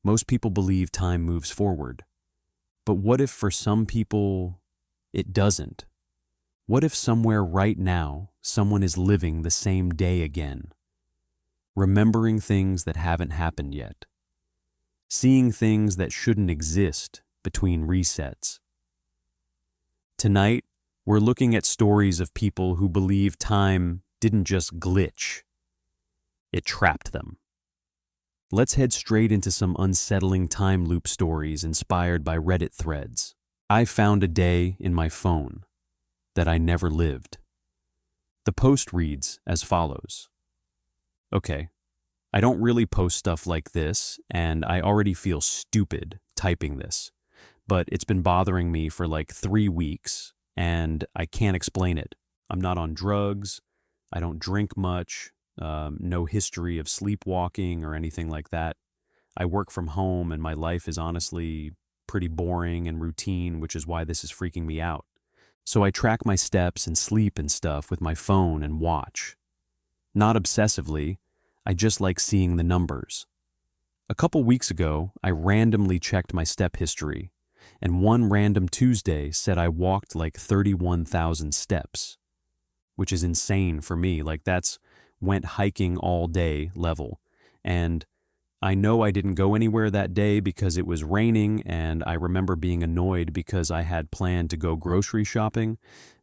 Most people believe time moves forward. But what if for some people it doesn't? What if somewhere right now someone is living the same day again, remembering things that haven't happened yet, seeing things that shouldn't exist between resets? Tonight, we're looking at stories of people who believe time didn't just glitch, it trapped them. Let's head straight into some unsettling time loop stories inspired by Reddit threads. I found a day in my phone that I never lived. The post reads as follows. Okay, I don't really post stuff like this, and I already feel stupid typing this, but it's been bothering me for like 3 weeks, and I can't explain it. I'm not on drugs, I don't drink much, no history of sleepwalking or anything like that. I work from home, and my life is honestly pretty boring and routine, which is why this is freaking me out. So I track my steps and sleep and stuff with my phone and watch. Not obsessively, I just like seeing the numbers. A couple weeks ago, I randomly checked my step history, and one random Tuesday said I walked like 31,000 steps, which is insane for me. Like that's went hiking all day level. And I know I didn't go anywhere that day because it was raining, and I remember being annoyed because I had planned to go grocery shopping,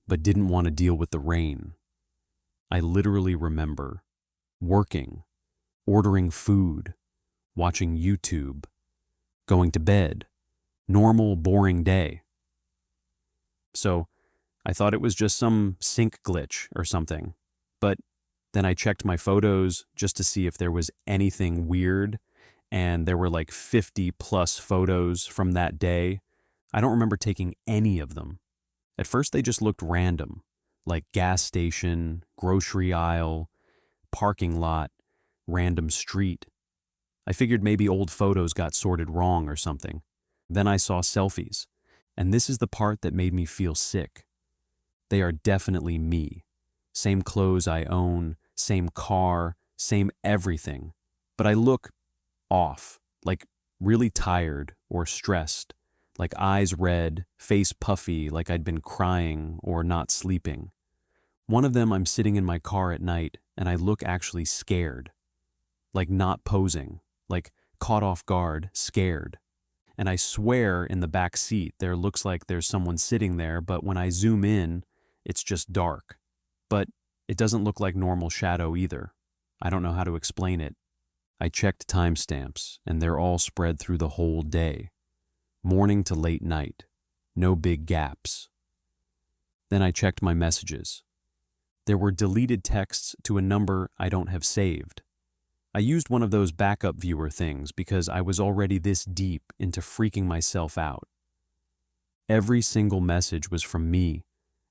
but didn't want to deal with the rain. I literally remember working, ordering food, watching YouTube, going to bed. Normal, boring day. So I thought it was just some sync glitch or something, but then I checked my photos just to see if there was anything weird, and there were like 50 plus photos from that day. I don't remember taking any of them. At first they just looked random, like gas station, grocery aisle, parking lot, random street. I figured maybe old photos got sorted wrong or something. Then I saw selfies, and this is the part that made me feel sick. They are definitely me. Same clothes I own, same car, same everything. But I look off, like really tired or stressed, like eyes red, face puffy, like I'd been crying or not sleeping. One of them, I'm sitting in my car at night, and I look actually scared, like not posing, like caught off guard, scared. And I swear in the back seat there looks like there's someone sitting there, but when I zoom in, it's just dark. But it doesn't look like normal shadow either. I don't know how to explain it. I checked timestamps, and they're all spread through the whole day. Morning to late night. No big gaps. Then I checked my messages. There were deleted texts to a number I don't have saved. I used one of those backup viewer things because I was already this deep into freaking myself out. Every single message was from me,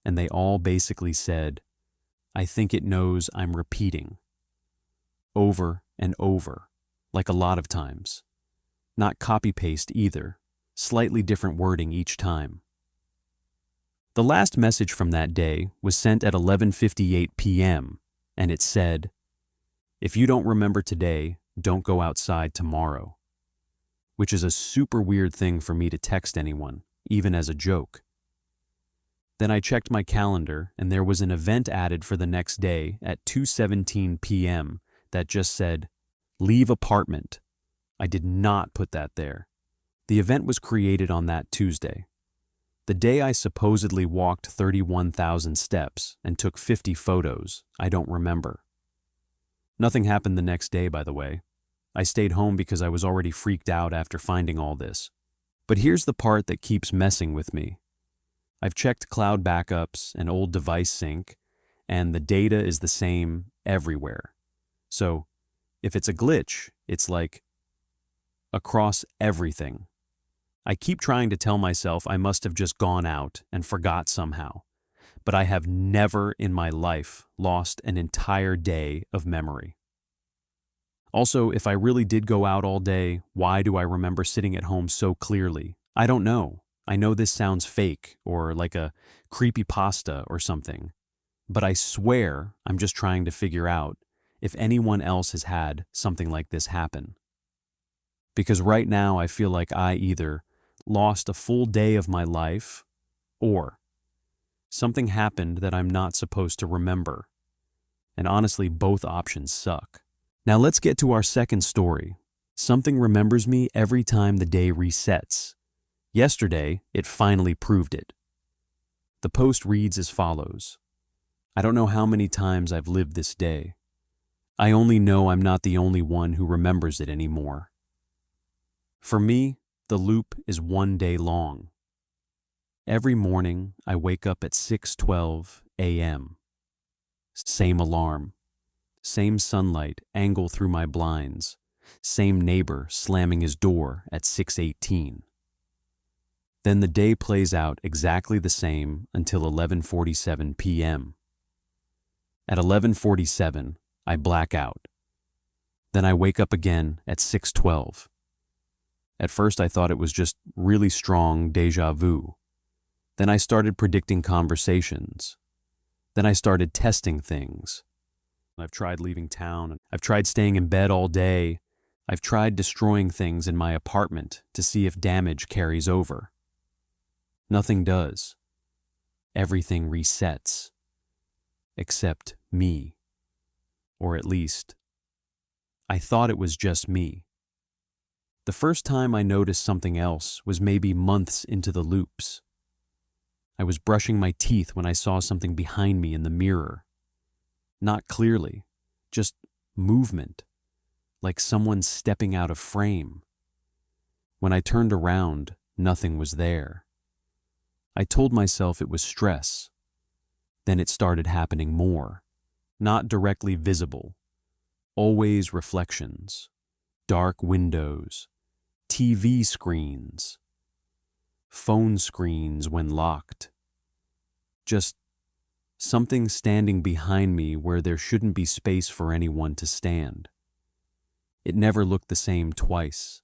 and they all basically said, "I think it knows I'm repeating." Over and over, like a lot of times. Not copy-paste either, slightly different wording each time. The last message from that day was sent at 11:58 p.m., and it said, "If you don't remember today, don't go outside tomorrow," which is a super weird thing for me to text anyone, even as a joke. Then I checked my calendar, and there was an event added for the next day at 2:17 p.m. that just said, "Leave apartment." I did not put that there. The event was created on that Tuesday. The day I supposedly walked 31,000 steps and took 50 photos, I don't remember. Nothing happened the next day, by the way. I stayed home because I was already freaked out after finding all this. But here's the part that keeps messing with me. I've checked cloud backups and old device sync, and the data is the same everywhere. So, if it's a glitch, it's like across everything. I keep trying to tell myself I must have just gone out and forgot somehow, but I have never in my life lost an entire day of memory. Also, if I really did go out all day, why do I remember sitting at home so clearly? I don't know. I know this sounds fake or like a creepypasta or something, but I swear I'm just trying to figure out if anyone else has had something like this happen. Because right now I feel like I either lost a full day of my life or something happened that I'm not supposed to remember. And honestly, both options suck. Now let's get to our second story. Something remembers me every time the day resets. Yesterday, it finally proved it. The post reads as follows. I don't know how many times I've lived this day. I only know I'm not the only one who remembers it anymore. For me, the loop is one day long. Every morning, I wake up at 6:12 a.m. Same alarm, same sunlight angle through my blinds, same neighbor slamming his door at 6:18. Then the day plays out exactly the same until 11:47 p.m. At 11:47, I black out. Then I wake up again at 6:12. At first I thought it was just really strong déjà vu. Then I started predicting conversations. Then I started testing things. I've tried leaving town. I've tried staying in bed all day. I've tried destroying things in my apartment to see if damage carries over. Nothing does. Everything resets. Except me. Or at least, I thought it was just me. The first time I noticed something else was maybe months into the loops. I was brushing my teeth when I saw something behind me in the mirror. Not clearly, just movement, like someone stepping out of frame. When I turned around, nothing was there. I told myself it was stress. Then it started happening more. Not directly visible. Always reflections. Dark windows. TV screens. Phone screens when locked. Just something standing behind me where there shouldn't be space for anyone to stand. It never looked the same twice.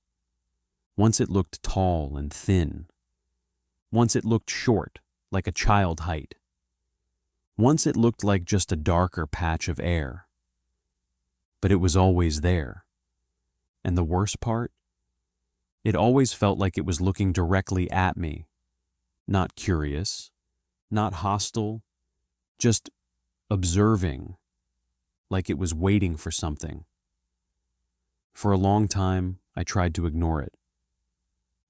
Once it looked tall and thin. Once it looked short, like a child height. Once it looked like just a darker patch of air. But it was always there. And the worst part? It always felt like it was looking directly at me. Not curious, not hostile, just observing, like it was waiting for something. For a long time, I tried to ignore it.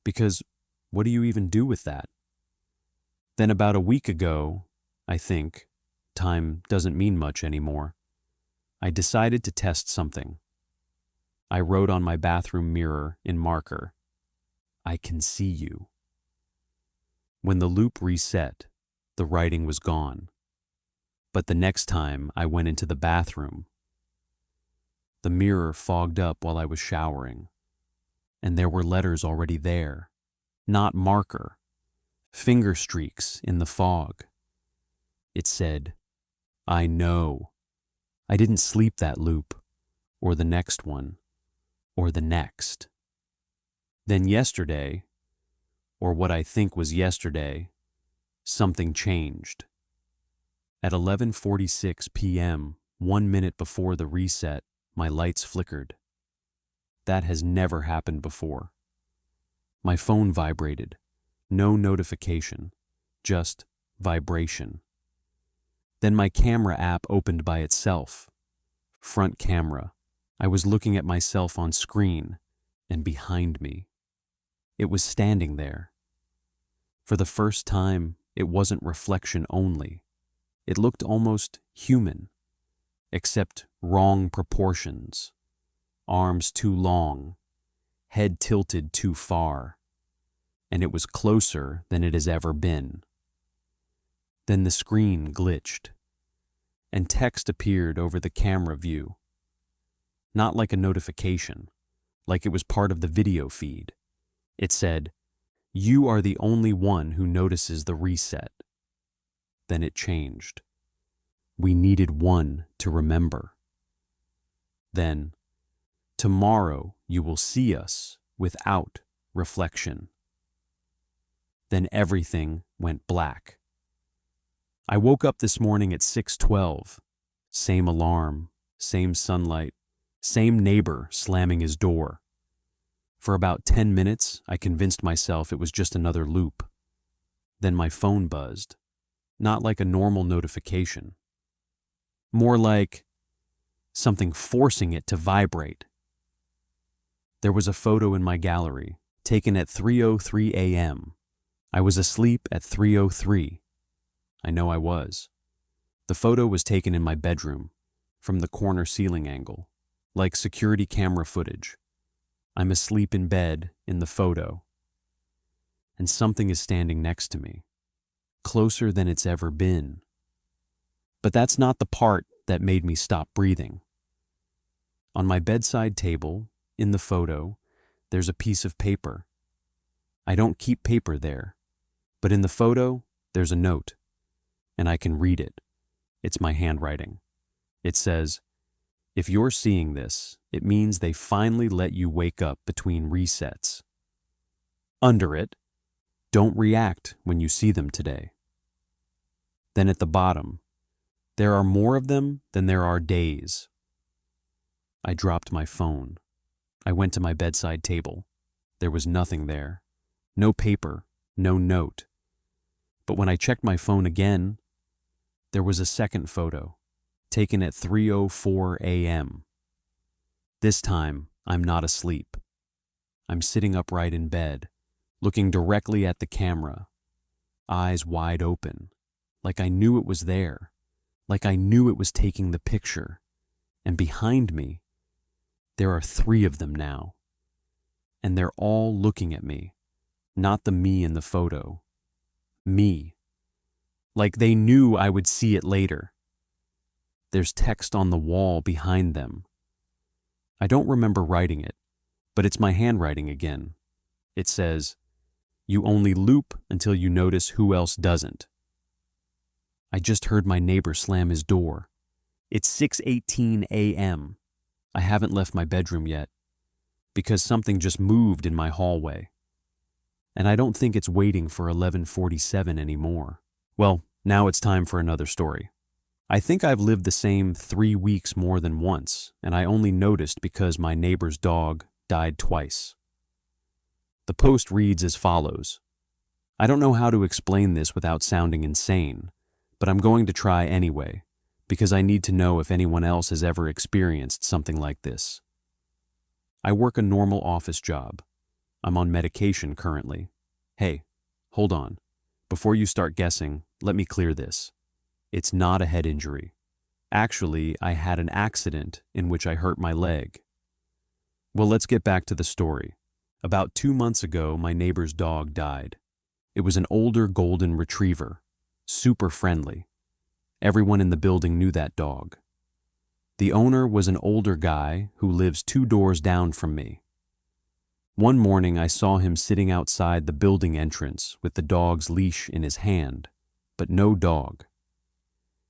Because what do you even do with that? Then about a week ago, I think, time doesn't mean much anymore, I decided to test something. I wrote on my bathroom mirror in marker, I can see you. When the loop reset, the writing was gone. But the next time I went into the bathroom, the mirror fogged up while I was showering, and there were letters already there, not marker, finger streaks in the fog. It said, I know. I didn't sleep that loop, or the next one, or the next. Then yesterday, or what I think was yesterday, something changed. At 11:46 p.m., 1 minute before the reset, my lights flickered. That has never happened before. My phone vibrated. No notification, just vibration. Then my camera app opened by itself. Front camera. I was looking at myself on screen, and behind me. It was standing there. For the first time, it wasn't reflection only. It looked almost human, except wrong proportions. Arms too long, head tilted too far, and it was closer than it has ever been. Then the screen glitched, and text appeared over the camera view. Not like a notification, like it was part of the video feed. It said, "You are the only one who notices the reset." Then it changed. We needed one to remember. Then, tomorrow you will see us without reflection. Then everything went black. I woke up this morning at 6:12. Same alarm, same sunlight, same neighbor slamming his door. For about 10 minutes, I convinced myself it was just another loop. Then my phone buzzed. Not like a normal notification. More like something forcing it to vibrate. There was a photo in my gallery, taken at 3:03 a.m. I was asleep at 3:03. I know I was. The photo was taken in my bedroom, from the corner ceiling angle, like security camera footage. I'm asleep in bed in the photo, and something is standing next to me, closer than it's ever been. But that's not the part that made me stop breathing. On my bedside table, in the photo, there's a piece of paper. I don't keep paper there, but in the photo, there's a note, and I can read it. It's my handwriting. It says, "If you're seeing this, it means they finally let you wake up between resets." Under it, "Don't react when you see them today." Then at the bottom, "There are more of them than there are days." I dropped my phone. I went to my bedside table. There was nothing there. No paper, no note. But when I checked my phone again, there was a second photo, taken at 3:04 a.m. This time, I'm not asleep. I'm sitting upright in bed, looking directly at the camera, eyes wide open, like I knew it was there, like I knew it was taking the picture. And behind me, there are 3 of them now. And they're all looking at me, not the me in the photo. Me. Like they knew I would see it later. There's text on the wall behind them. I don't remember writing it, but it's my handwriting again. It says, "You only loop until you notice who else doesn't." I just heard my neighbor slam his door. It's 6:18 a.m. I haven't left my bedroom yet, because something just moved in my hallway. And I don't think it's waiting for 11:47 anymore. Well, now it's time for another story. I think I've lived the same 3 weeks more than once, and I only noticed because my neighbor's dog died twice. The post reads as follows. I don't know how to explain this without sounding insane, but I'm going to try anyway, because I need to know if anyone else has ever experienced something like this. I work a normal office job. I'm on medication currently. Hey, hold on. Before you start guessing, let me clear this. It's not a head injury. Actually, I had an accident in which I hurt my leg. Well, let's get back to the story. About 2 months ago, my neighbor's dog died. It was an older golden retriever, super friendly. Everyone in the building knew that dog. The owner was an older guy who lives 2 doors down from me. One morning I saw him sitting outside the building entrance with the dog's leash in his hand, but no dog.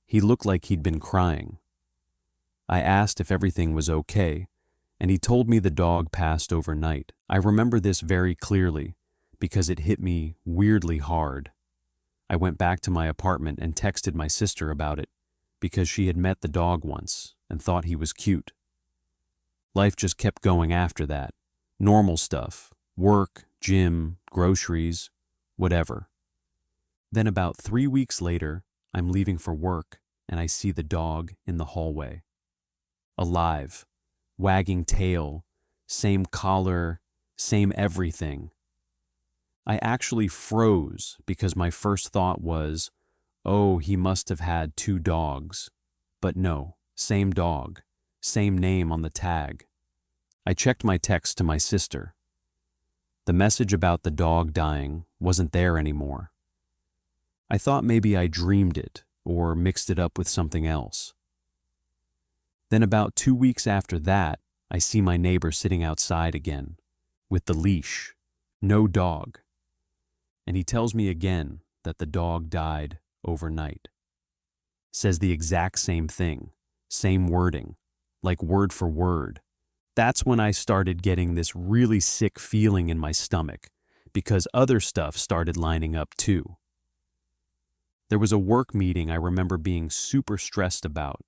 He looked like he'd been crying. I asked if everything was okay, and he told me the dog passed overnight. I remember this very clearly because it hit me weirdly hard. I went back to my apartment and texted my sister about it because she had met the dog once and thought he was cute. Life just kept going after that. Normal stuff, work, gym, groceries, whatever. Then about 3 weeks later, I'm leaving for work and I see the dog in the hallway. Alive, wagging tail, same collar, same everything. I actually froze because my first thought was, oh, he must have had 2 dogs. But no, same dog, same name on the tag. I checked my text to my sister. The message about the dog dying wasn't there anymore. I thought maybe I dreamed it or mixed it up with something else. Then about 2 weeks after that, I see my neighbor sitting outside again, with the leash, no dog. And he tells me again that the dog died overnight. Says the exact same thing, same wording, like word for word. That's when I started getting this really sick feeling in my stomach, because other stuff started lining up too. There was a work meeting I remember being super stressed about.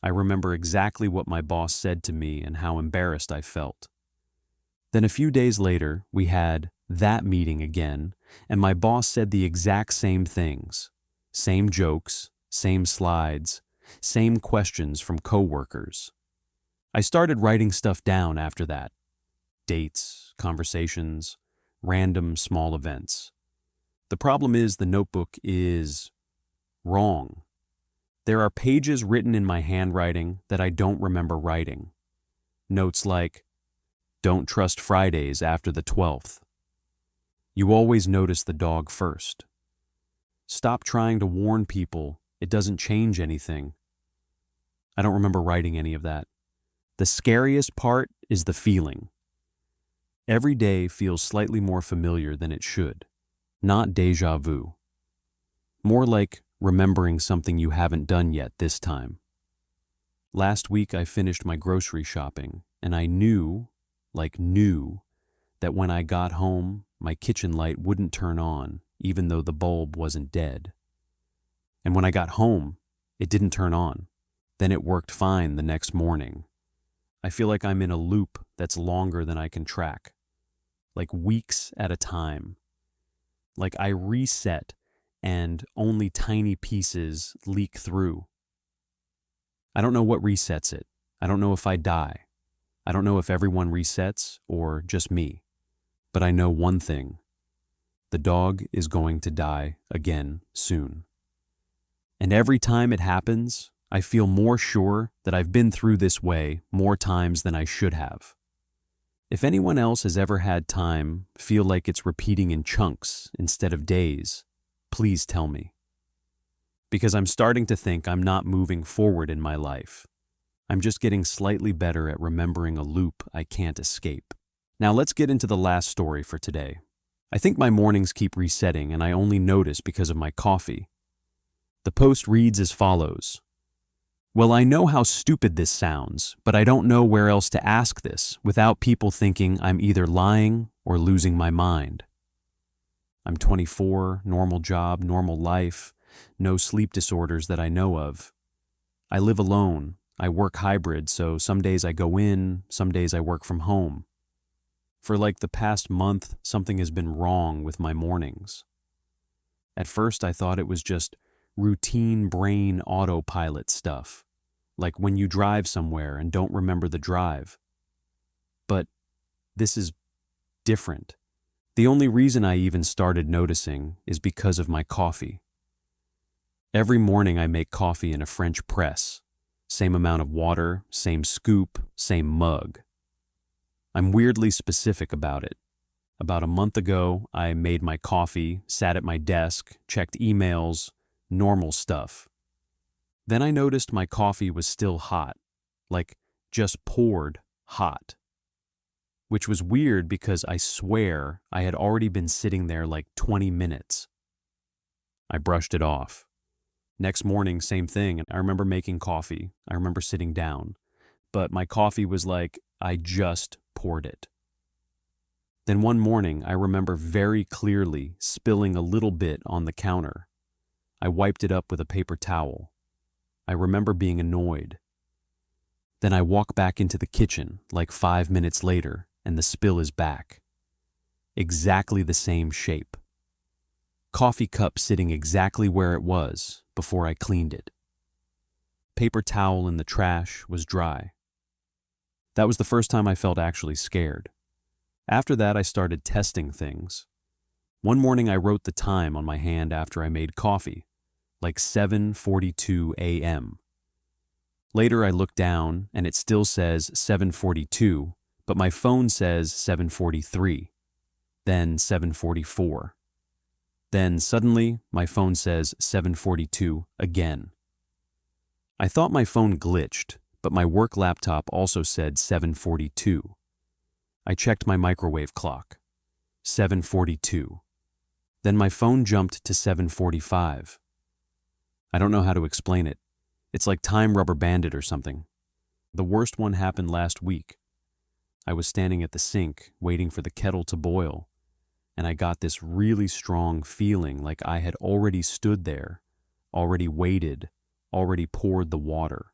I remember exactly what my boss said to me and how embarrassed I felt. Then a few days later, we had that meeting again, and my boss said the exact same things. Same jokes, same slides, same questions from coworkers. I started writing stuff down after that. Dates, conversations, random small events. The problem is the notebook is wrong. There are pages written in my handwriting that I don't remember writing. Notes like, "Don't trust Fridays after the 12th. You always notice the dog first. Stop trying to warn people, it doesn't change anything." I don't remember writing any of that. The scariest part is the feeling. Every day feels slightly more familiar than it should. Not déjà vu. More like remembering something you haven't done yet this time. Last week I finished my grocery shopping, and I knew that when I got home, my kitchen light wouldn't turn on, even though the bulb wasn't dead. And when I got home, it didn't turn on. Then it worked fine the next morning. I feel like I'm in a loop that's longer than I can track. Like weeks at a time. Like I reset and only tiny pieces leak through. I don't know what resets it. I don't know if I die. I don't know if everyone resets or just me. But I know one thing. The dog is going to die again soon. And every time it happens, I feel more sure that I've been through this way more times than I should have. If anyone else has ever had time feel like it's repeating in chunks instead of days, please tell me. Because I'm starting to think I'm not moving forward in my life. I'm just getting slightly better at remembering a loop I can't escape. Now let's get into the last story for today. I think my mornings keep resetting and I only notice because of my coffee. The post reads as follows. Well, I know how stupid this sounds, but I don't know where else to ask this without people thinking I'm either lying or losing my mind. I'm 24, normal job, normal life, no sleep disorders that I know of. I live alone. I work hybrid, so some days I go in, some days I work from home. For like the past month, something has been wrong with my mornings. At first, I thought it was just routine brain autopilot stuff, like when you drive somewhere and don't remember the drive. But this is different. The only reason I even started noticing is because of my coffee. Every morning I make coffee in a French press. Same amount of water, same scoop, same mug. I'm weirdly specific about it. About a month ago, I made my coffee, sat at my desk, checked emails, normal stuff. Then I noticed my coffee was still hot, like just poured hot. Which was weird because I swear I had already been sitting there like 20 minutes. I brushed it off. Next morning, same thing. I remember making coffee. I remember sitting down. But my coffee was like, I just poured it. Then one morning, I remember very clearly spilling a little bit on the counter. I wiped it up with a paper towel. I remember being annoyed. Then I walk back into the kitchen like 5 minutes later, and the spill is back. Exactly the same shape. Coffee cup sitting exactly where it was before I cleaned it. Paper towel in the trash was dry. That was the first time I felt actually scared. After that, I started testing things. One morning I wrote the time on my hand after I made coffee, like 7:42 a.m. Later I look down and it still says 7:42, but my phone says 7:43, then 7:44. Then suddenly my phone says 7:42 again. I thought my phone glitched, but my work laptop also said 7:42. I checked my microwave clock. 7:42. Then my phone jumped to 7:45. I don't know how to explain it. It's like time rubber banded or something. The worst one happened last week. I was standing at the sink, waiting for the kettle to boil, and I got this really strong feeling like I had already stood there, already waited, already poured the water.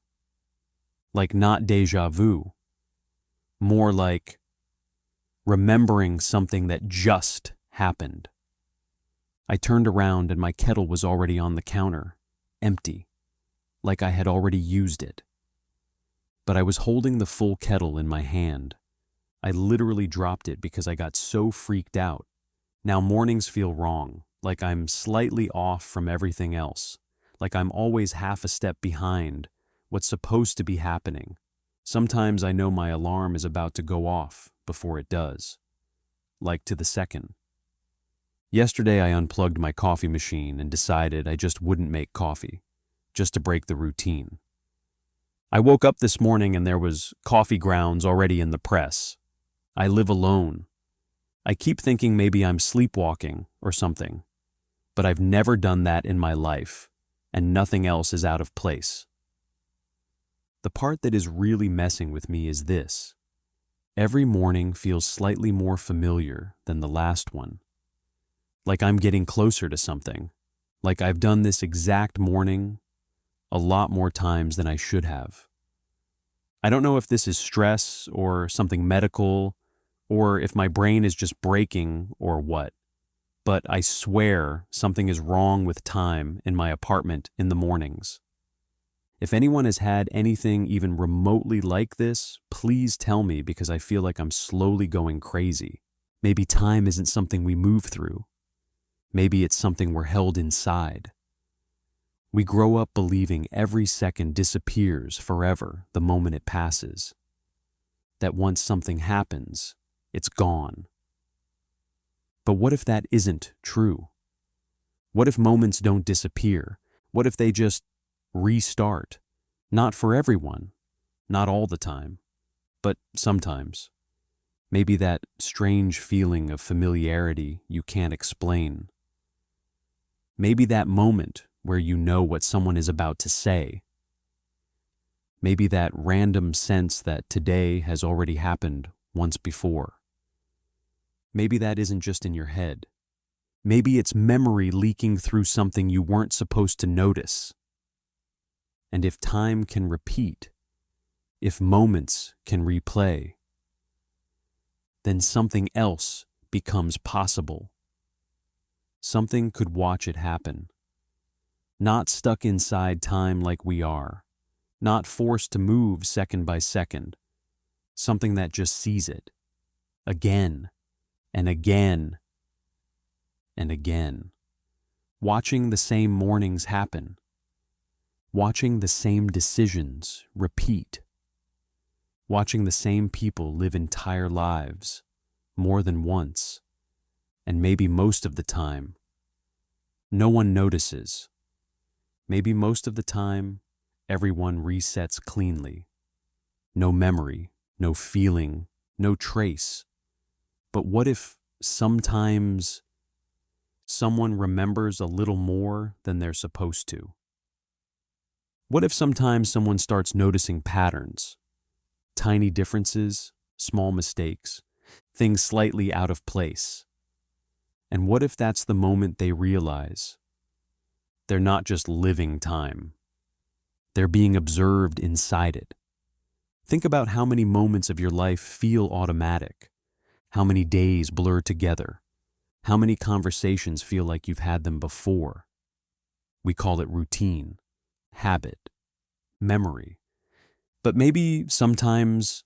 Like not déjà vu. More like remembering something that just happened. I turned around and my kettle was already on the counter, empty, like I had already used it. But I was holding the full kettle in my hand. I literally dropped it because I got so freaked out. Now mornings feel wrong, like I'm slightly off from everything else, like I'm always half a step behind what's supposed to be happening. Sometimes I know my alarm is about to go off before it does, like to the second. Yesterday I unplugged my coffee machine and decided I just wouldn't make coffee, just to break the routine. I woke up this morning and there was coffee grounds already in the press. I live alone. I keep thinking maybe I'm sleepwalking or something, but I've never done that in my life, and nothing else is out of place. The part that is really messing with me is this. Every morning feels slightly more familiar than the last one. Like I'm getting closer to something. Like I've done this exact morning a lot more times than I should have. I don't know if this is stress or something medical, or if my brain is just breaking or what, but I swear something is wrong with time in my apartment in the mornings. If anyone has had anything even remotely like this, please tell me because I feel like I'm slowly going crazy. Maybe time isn't something we move through. Maybe it's something we're held inside. We grow up believing every second disappears forever the moment it passes. That once something happens, it's gone. But what if that isn't true? What if moments don't disappear? What if they just restart? Not for everyone, not all the time, but sometimes. Maybe that strange feeling of familiarity you can't explain. Maybe that moment where you know what someone is about to say. Maybe that random sense that today has already happened once before. Maybe that isn't just in your head. Maybe it's memory leaking through something you weren't supposed to notice. And if time can repeat, if moments can replay, then something else becomes possible. Something could watch it happen. Not stuck inside time like we are, not forced to move second by second. Something that just sees it, again and again and again. Watching the same mornings happen. Watching the same decisions repeat. Watching the same people live entire lives, more than once, and maybe most of the time. No one notices. Maybe most of the time, everyone resets cleanly. No memory, no feeling, no trace. But what if sometimes someone remembers a little more than they're supposed to? What if sometimes someone starts noticing patterns, tiny differences, small mistakes, things slightly out of place? And what if that's the moment they realize they're not just living time, they're being observed inside it? Think about how many moments of your life feel automatic, how many days blur together, how many conversations feel like you've had them before. We call it routine, habit, memory. But maybe sometimes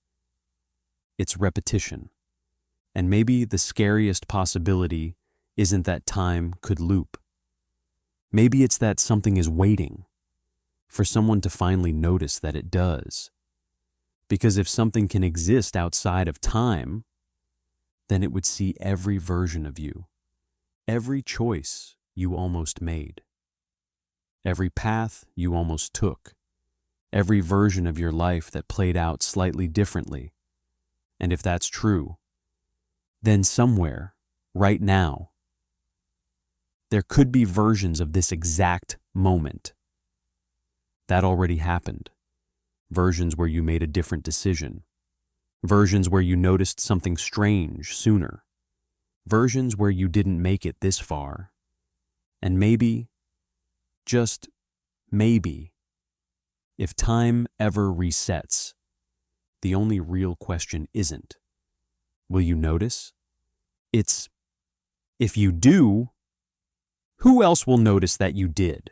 it's repetition. And maybe the scariest possibility isn't that time could loop. Maybe it's that something is waiting for someone to finally notice that it does. Because if something can exist outside of time, then it would see every version of you, every choice you almost made, every path you almost took, every version of your life that played out slightly differently. And if that's true, then somewhere, right now, there could be versions of this exact moment. That already happened. Versions where you made a different decision. Versions where you noticed something strange sooner. Versions where you didn't make it this far. And maybe, just maybe, if time ever resets, the only real question isn't, Will you notice? It's, if you do, who else will notice that you did?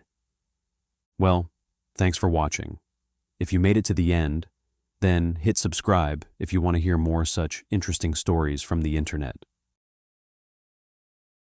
Well, thanks for watching. If you made it to the end, then hit subscribe if you want to hear more such interesting stories from the internet.